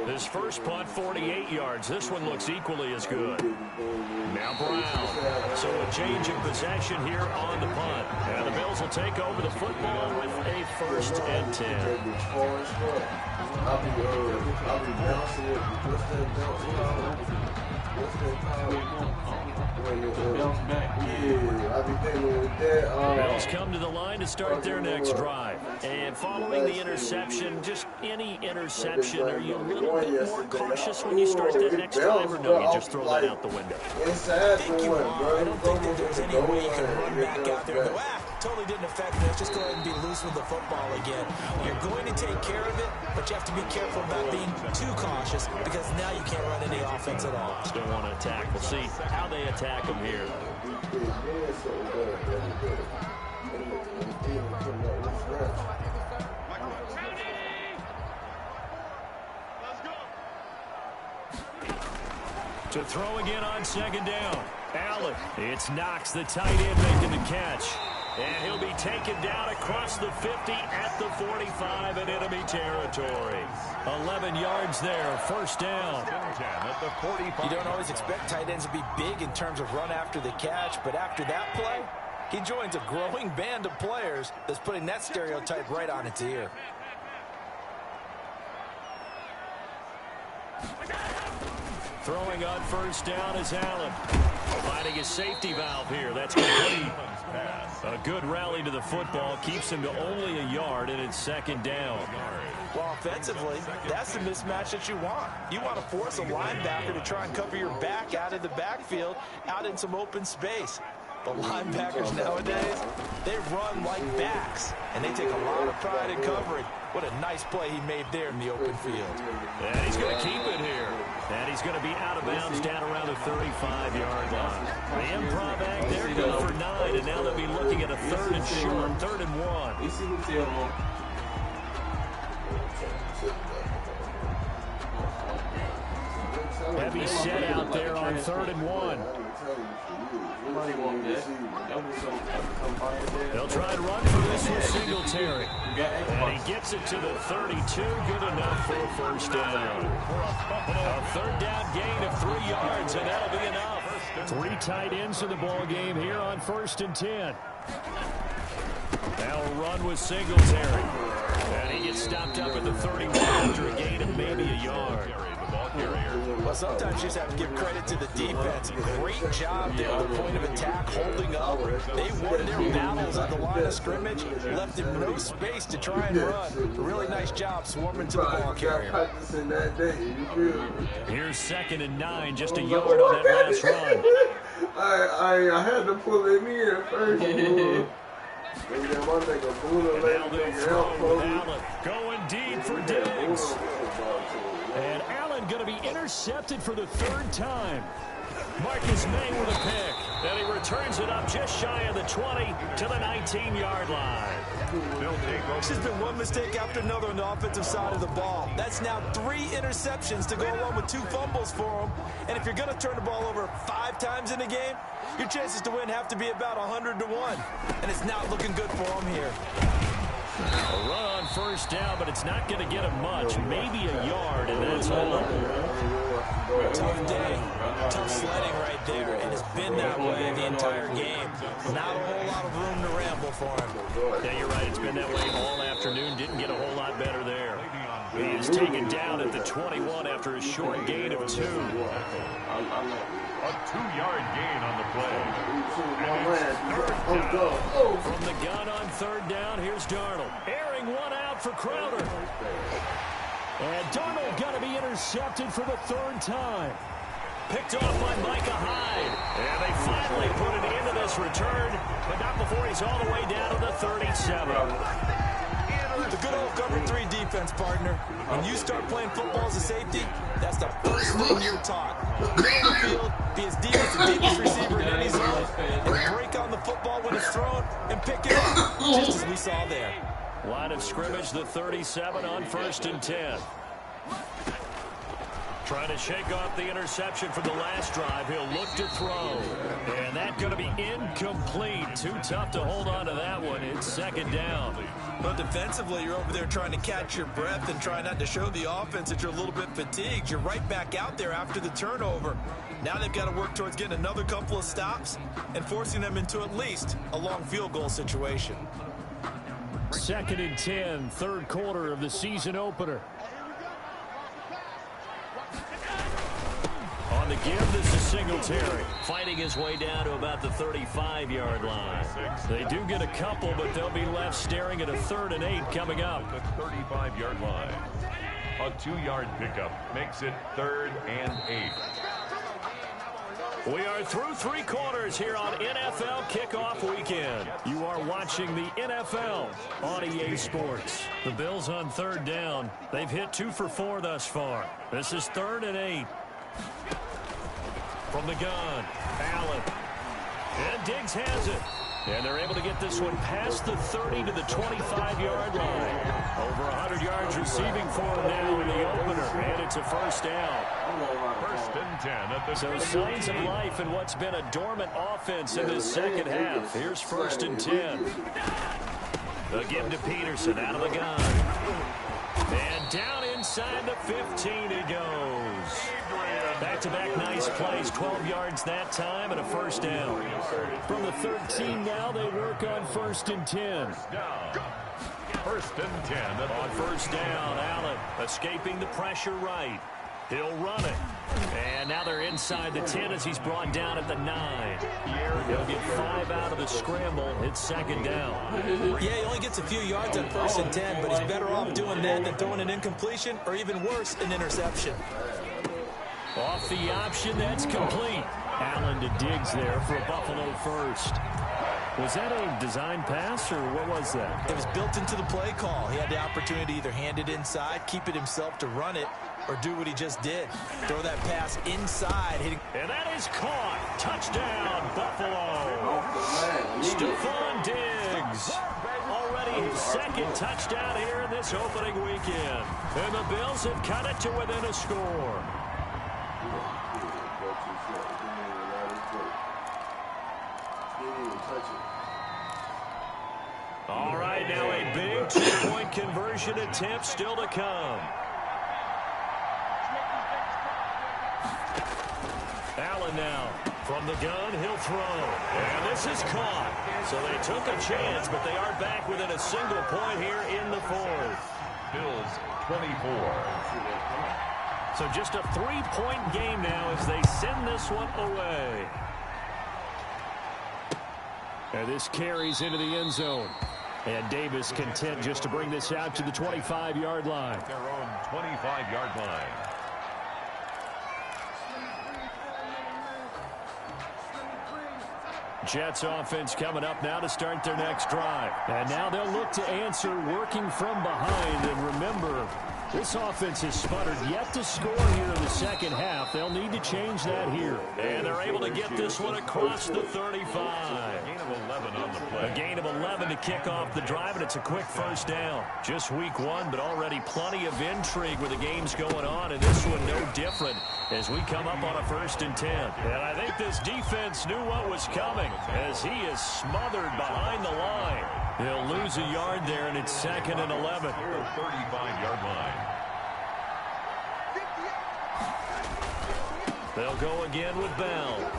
This first punt, 48 yards. This one looks equally as good. Now Brown. So a change of possession here on the punt. And the Bills will take over the football with a 1st and 10. Bills come to the line to start their next drive. And following the interception, just any interception, are you a little bit more cautious when you start that next drive, or no, you just throw that out the window? I think you are. I don't think that there's any way you can run back out there and go, totally didn't affect me. Let's just go ahead and be loose with the football again. You're going to take care of it, but you have to be careful about being too cautious, because now you can't run any offense at all. Still want to attack. We'll see how they attack him here. To throw again on 2nd down. Allen. It's Knox, the tight end, making the catch. And he'll be taken down across the 50 at the 45 in enemy territory. 11 yards there, 1st down. You don't always expect tight ends to be big in terms of run after the catch, but after that play, he joins a growing band of players that's putting that stereotype right on its ear. Throwing on first down is Allen. Finding his safety valve here. That's complete. A good rally to the football. Keeps him to only a yard, and it's second down. Well, offensively, that's the mismatch that you want. You want to force a linebacker to try and cover your back out of the backfield, out in some open space. The linebackers nowadays, they run like backs, and they take a lot of pride in covering. What a nice play he made there in the open field. And he's going to keep it here. And he's going to be out of bounds down around the 35-yard line. The improv act there, good for 9, and now they'll be looking at a third and short, 3rd and 1. Heavy set out there on 3rd and 1. They'll try and run for this with Singletary. And he gets it to the 32. Good enough for a first down. A 3rd down gain of 3 yards, and that'll be enough. 3 tight ends in the ball game here on 1st and 10. Now a run with Singletary. And he gets stopped up at the 31 after a gain of maybe a yard. Well, sometimes you just have to give credit to the defense. Great job there at the point of attack, holding up. They won their battles at the line of scrimmage, left him no space to try and run. A really nice job swarming to the ball carrier. Here's 2nd and 9, just a yard on that last run. I had to pull him in first. And now they'll throw with Allen. Going deep for Diggs. And Allen going to be intercepted for the 3rd time. Marcus May with a pick. And he returns it up just shy of the 20 to the 19-yard line. This has been one mistake after another on the offensive side of the ball. That's now 3 interceptions to go along with 2 fumbles for him. And if you're going to turn the ball over 5 times in a game, your chances to win have to be about 100 to 1. And it's not looking good for him here. A run on first down, but it's not going to get him much. Maybe a yard, and that's all. Tough day, tough sledding right there, and it's been that way the entire game. Not a whole lot of room to ramble for him. Yeah, you're right. It's been that way all afternoon. Didn't get a whole lot better there. He is taken down at the 21 after a short gain of 2. A 2-yard gain on the play. From the gun on 3rd down, here's Darnold. Airing one out for Crowder. And Darnold got to be intercepted for the 3rd time. Picked off by Micah Hyde. And they finally put it into this return, but not before he's all the way down to the 37. The good old cover 3 defense, partner. When you start playing football as a safety, that's the first thing you're taught. Middle of the field, be as deep as the deepest receiver in any zone, and break on the football when it's thrown and pick it up, just as we saw there. Line of scrimmage, the 37 on 1st and 10. Trying to shake off the interception from the last drive. He'll look to throw. And that's going to be incomplete. Too tough to hold on to that one. It's 2nd down. But defensively, you're over there trying to catch your breath and try not to show the offense that you're a little bit fatigued. You're right back out there after the turnover. Now they've got to work towards getting another couple of stops and forcing them into at least a long field goal situation. 2nd and 10, 3rd quarter of the season opener. On the give, this is Singletary, fighting his way down to about the 35-yard line. They do get a couple, but they'll be left staring at a 3rd and 8 coming up. The 35-yard line. A 2-yard pickup makes it 3rd and 8. We are through 3 quarters here on NFL Kickoff Weekend. You are watching the NFL on EA Sports. The Bills on 3rd down. They've hit 2 for 4 thus far. This is 3rd and 8. From the gun, Allen. And Diggs has it. And they're able to get this one past the 30 to the 25-yard line. Over 100 yards receiving for him now in the opener. And it's a first down. 1st and 10 at the So signs of life in what's been a dormant offense in this second half. Here's 1st and 10. They'll give to Peterson out of the gun. And down inside the 15 he goes. Back-to-back nice plays, 12 yards that time and a first down. From the 13 now, they work on 1st and 10. 1st and 10. On 1st down, Allen escaping the pressure right. He'll run it. And now they're inside the 10 as he's brought down at the 9. He'll get 5 out of the scramble. It's second down. Yeah, he only gets a few yards on 1st and 10, but he's better off doing that than throwing an incompletion or even worse, an interception. Off the option, that's complete. Allen to Diggs there for a Buffalo first. Was that a design pass, or what was that? It was built into the play call. He had the opportunity to either hand it inside, keep it himself to run it, or do what he just did. Throw that pass inside. And that is caught. Touchdown, Buffalo. Stephon Diggs. Already his second touchdown here in this opening weekend. And the Bills have cut it to within a score. All right, now a big two-point conversion attempt still to come. Allen now from the gun, he'll throw. And this is caught. So they took a chance, but they are back within a single point here in the fourth. Bills 24. So just a 3-point game now as they send this one away. And this carries into the end zone. And Davis content just to bring this out to the 25-yard line. Their own 25-yard line. Jets offense coming up now to start their next drive. And now they'll look to answer working from behind. And remember, this offense has sputtered yet to score here in the second half. They'll need to change that here. And they're able to get this one across the 35. A gain of 11 on the play. A gain of 11 to kick off the drive, and it's a quick first down. Just week 1, but already plenty of intrigue with the games going on, and this one no different as we come up on a 1st and 10. And I think this defense knew what was coming as he is smothered behind the line. They'll lose a yard there, and it's 2nd and 11. 35-yard line. They'll go again with Bell.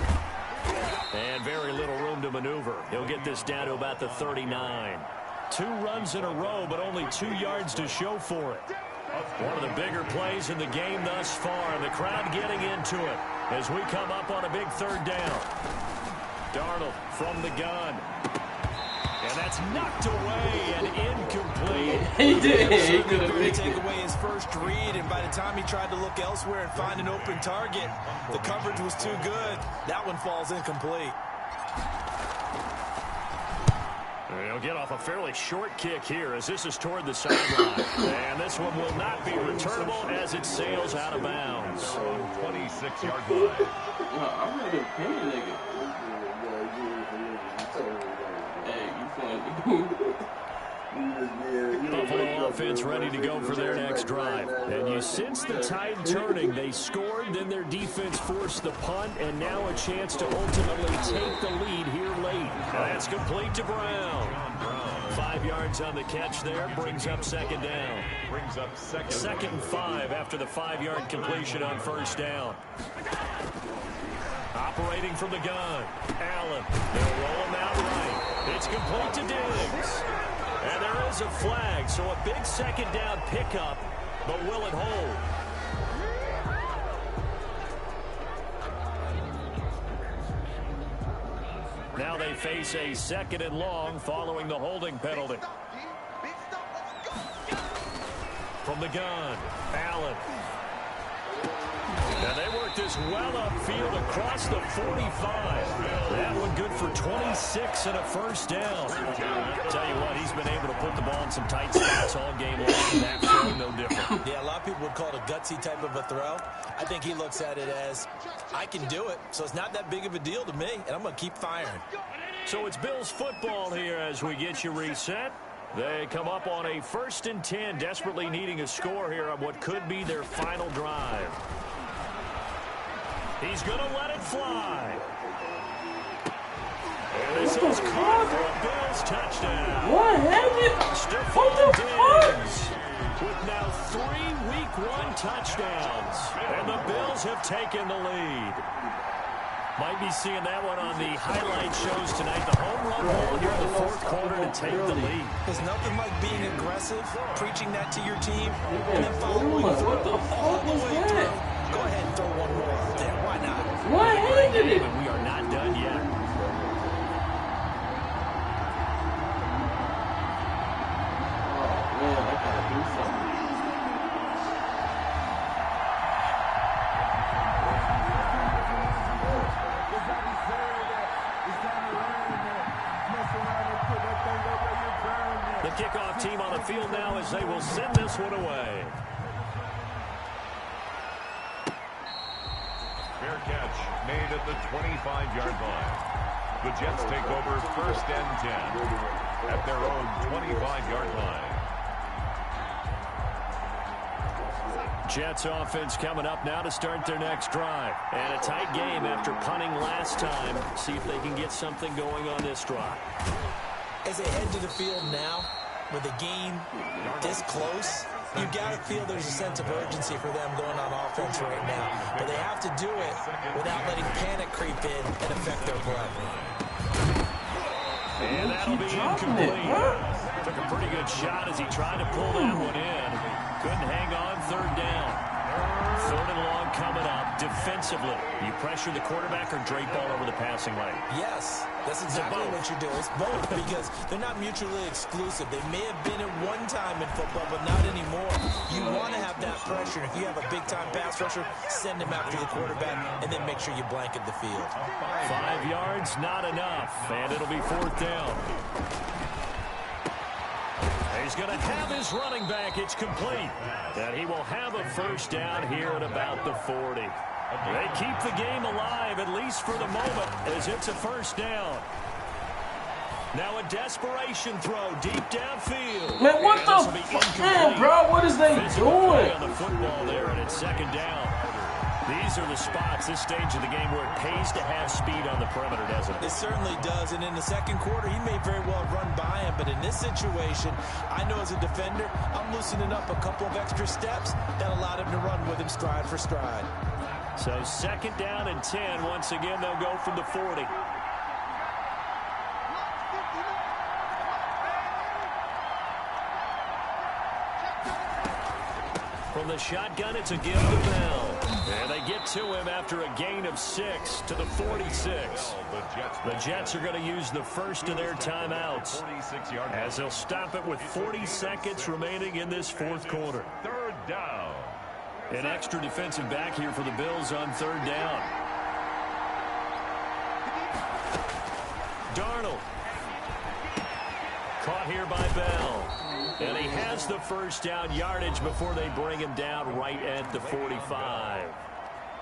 And very little room to maneuver. He'll get this down to about the 39. 2 runs in a row, but only 2 yards to show for it. One of the bigger plays in the game thus far, and the crowd getting into it as we come up on a big 3rd down. Darnold from the gun. And that's knocked away and incomplete. He did. Take away his first read, and by the time he tried to look elsewhere and find an open target, the coverage was too good. That one falls incomplete. He'll get off a fairly short kick here as this is toward the sideline. And this one will not be returnable as it sails out of bounds. 26-yard line. I'm ready to pay a nigga. Buffalo offense ready to go for their next drive. And you sense the tide turning. They scored, then their defense forced the punt, and now a chance to ultimately take the lead here late. And that's complete to Brown. 5 yards on the catch there, brings up 2nd down. Brings up second and 5 after the 5-yard completion on 1st down. Operating from the gun, Allen. They'll roll him out right. It's complete to Diggs. And there is a flag, so a big 2nd down pickup, but will it hold? Now they face a 2nd and long following the holding penalty. From the gun, Allen. And they work this well upfield across the 45. That one good for 26 and a 1st down. Tell you what, he's been able to put the ball in some tight spots all game long, and that throw no different. Yeah, a lot of people would call it a gutsy type of a throw. I think he looks at it as, I can do it, so it's not that big of a deal to me, and I'm going to keep firing. So it's Bills football here as we get you reset. They come up on a 1st and 10, desperately needing a score here on what could be their final drive. He's going to let it fly. And this is caught for a Bills touchdown. What happened? Stephon Diggs with now 3 Week 1 touchdowns. And the Bills have taken the lead. Might be seeing that one on the highlight shows tonight. The home run ball here in the 4th quarter to take the lead. There's nothing like being aggressive, preaching that to your team, and then following through all the way through. Go ahead and throw one more out there. Why not? One-handed it. We are not done yet. Oh, man, I gotta do something. The kickoff team on the field now as they will send this one away. Fair catch made at the 25-yard line. The Jets take over 1st and 10 at their own 25-yard line. Jets offense coming up now to start their next drive. And a tight game after punting last time. See if they can get something going on this drive. As they head to the field now, with the game this close, you got to feel there's a sense of urgency for them going on offense right now. But they have to do it without letting panic creep in and affect their play. And that'll be incomplete. Took a pretty good shot as he tried to pull that one in. Couldn't hang on. 3rd down. 3rd and long coming up. Defensively, you pressure the quarterback or drape ball over the passing lane? Yes, that's exactly what you do. It's both because they're not mutually exclusive. They may have been at one time in football, but not anymore. You want to have that pressure. If you have a big-time pass rusher, send him after the quarterback, and then make sure you blanket the field. 5 yards, not enough, and it'll be 4th down. He's going to have his running back. It's complete. And he will have a 1st down here at about the 40. They keep the game alive, at least for the moment, as it's a 1st down. Now a desperation throw deep downfield. Man, what the fuck? Man, bro, what is they doing? On the football there, and it's 2nd down. These are the spots, this stage of the game, where it pays to have speed on the perimeter, doesn't it? It certainly does, and in the 2nd quarter, he may very well run by him, but in this situation, I know as a defender, I'm loosening up a couple of extra steps that allowed him to run with him stride for stride. So 2nd down and 10. Once again, they'll go from the 40. From the shotgun, it's a give to Bell. And they get to him after a gain of 6 to the 46. The Jets are going to use the first of their timeouts as they'll stop it with 40 seconds remaining in this 4th quarter. 3rd down. An extra defensive back here for the Bills on 3rd down. Darnold. Caught here by Bell. And he has the 1st down yardage before they bring him down right at the 45.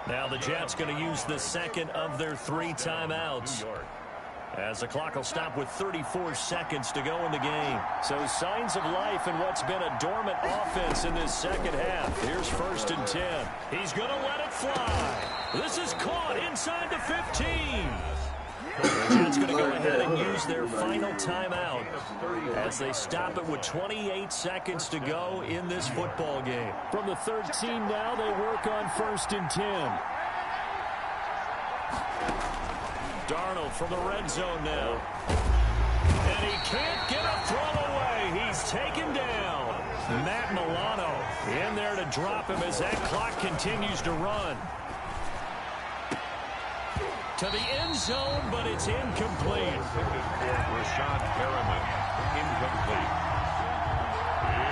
Now the Jets going to use the 2nd of their 3 timeouts, as the clock will stop with 34 seconds to go in the game. So signs of life in what's been a dormant offense in this 2nd half. Here's 1st and 10. He's going to let it fly. This is caught inside the 15. The Jets going to go ahead and use their final timeout as they stop it with 28 seconds to go in this football game. From the 13 now, they work on 1st and 10. Darnold from the red zone now. And he can't get a throw away. He's taken down. Matt Milano in there to drop him as that clock continues to run. To the end zone, but it's incomplete. Rashad Perriman, incomplete.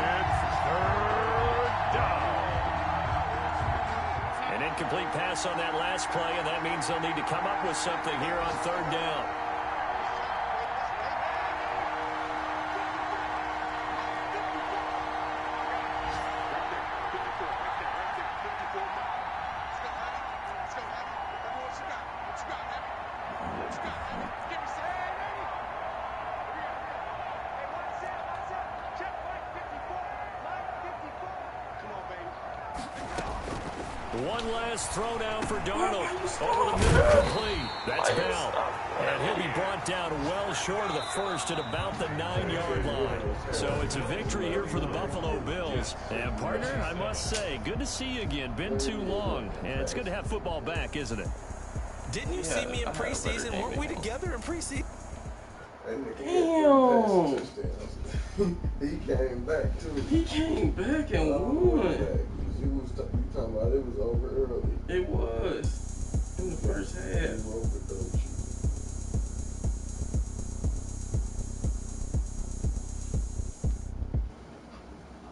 It's 3rd down. An incomplete pass on that last play, and that means they'll need to come up with something here on 3rd down. One last throw now for Darnold. Over the middle, complete. That's Bell. And he'll be brought down well short of the 1st at about the 9-yard line. So it's a victory here for the Buffalo Bills. And partner, I must say, good to see you again. Been too long. And it's good to have football back, isn't it? Didn't you see me in preseason? Weren't we together in preseason? Damn. He came back too. He came back and won. You was talking about it was over early. It was in the first half.